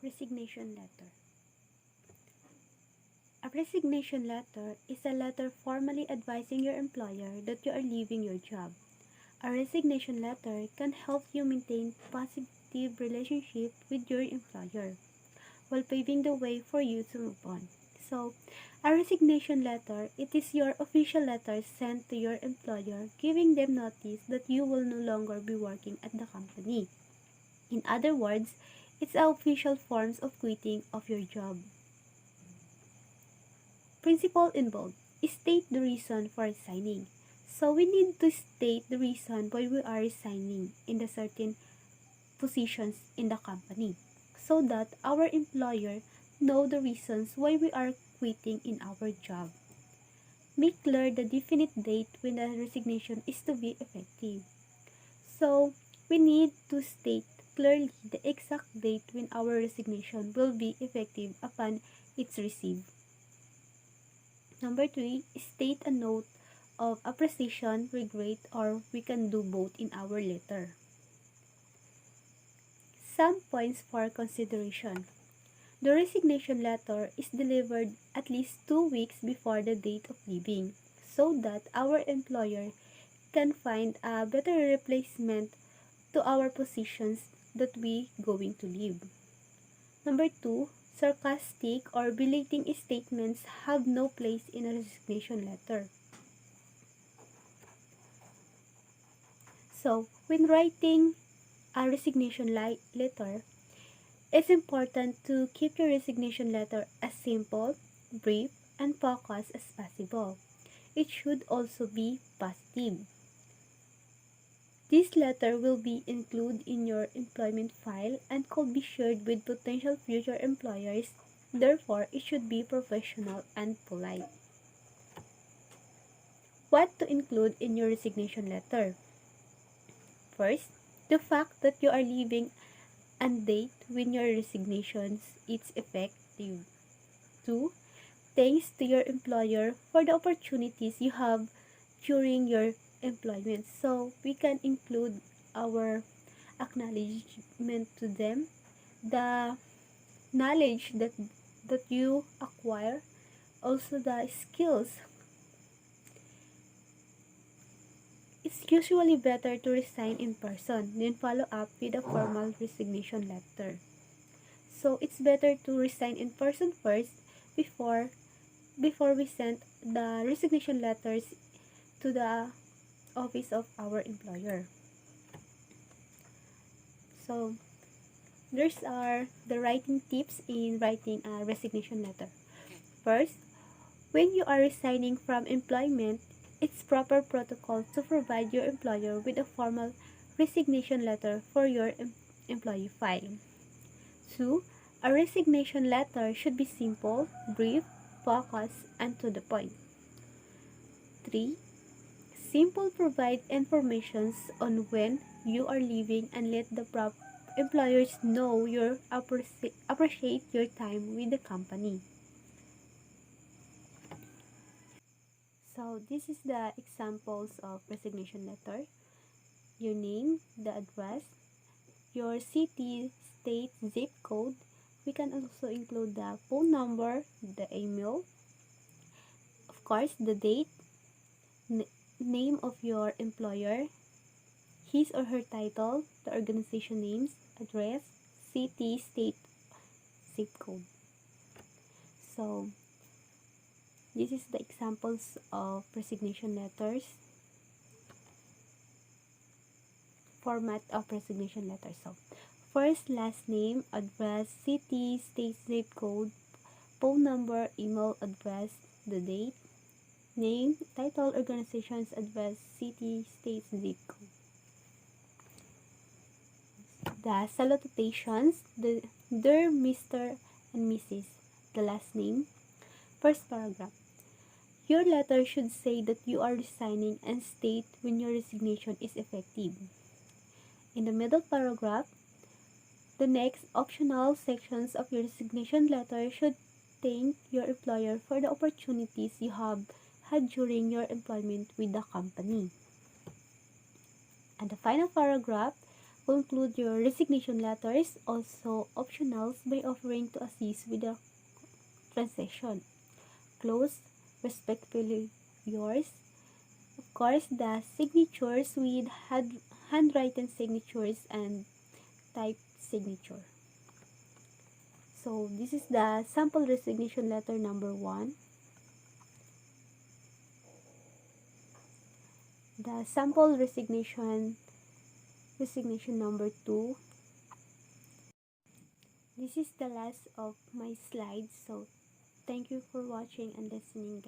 Resignation letter. A resignation letter is a letter formally advising your employer that you are leaving your job. A resignation letter can help you maintain positive relationship with your employer while paving the way for you to move on. So, a resignation letter, it is your official letter sent to your employer giving them notice that you will no longer be working at the company. In other words, it's an official form of quitting of your job. Principle involved. State the reason for resigning. So we need to state the reason why we are resigning in the certain positions in the company so that our employer know the reasons why we are quitting in our job. Make clear the definite date when the resignation is to be effective. So we need to state clearly the exact date when our resignation will be effective upon its received. Number 3, state a note of appreciation, regret, or we can do both in our letter. Some points for consideration. The resignation letter is delivered at least 2 weeks before the date of leaving so that our employer can find a better replacement to our positions that we going to leave. Number 2, sarcastic or belating statements have no place in a resignation letter. So, when writing a resignation letter, it's important to keep your resignation letter as simple, brief, and focused as possible. It should also be positive. This letter will be included in your employment file and could be shared with potential future employers. Therefore, it should be professional and polite. What to include in your resignation letter? First, the fact that you are leaving and date when your resignation is effective. 2. Thanks to your employer for the opportunities you have during your employment. So, we can include our acknowledgement to them, the knowledge that you acquire, also the skills. It's usually better to resign in person, then follow up with a formal resignation letter. So, it's better to resign in person first before we send the resignation letters to the office of our employer. So, there's are the writing tips in writing a resignation letter. First, when you are resigning from employment, it's proper protocol to provide your employer with a formal resignation letter for your employee file. 2. A resignation letter should be simple, brief, focused, and to the point. 3. Simple provide informations on when you are leaving and let the employers know you appreciate your time with the company. So this is the examples of resignation letter. Your name, the address, your city, state, zip code. We can also include the phone number, the email, of course, the date, name of your employer, his or her title, the organization names, address, city, state, zip code. So, this is the examples of resignation letters. Format of resignation letters. So, first, last name, address, city, state, zip code, phone number, email, address, the date, name, title, organization's address, city, state, zip code. The salutations, the dear Mr. and Mrs., the last name. First paragraph. Your letter should say that you are resigning and state when your resignation is effective. In the middle paragraph, the next optional sections of your resignation letter should thank your employer for the opportunities you have had during your employment with the company. And the final paragraph, Conclude your resignation letters, also optionals, by offering to assist with the transition. Close, respectfully yours. Of course, the signatures with handwritten signatures and typed signature. So this is the sample resignation letter number 1. The sample resignation number 2. This is the last of my slides. So thank you for watching and listening.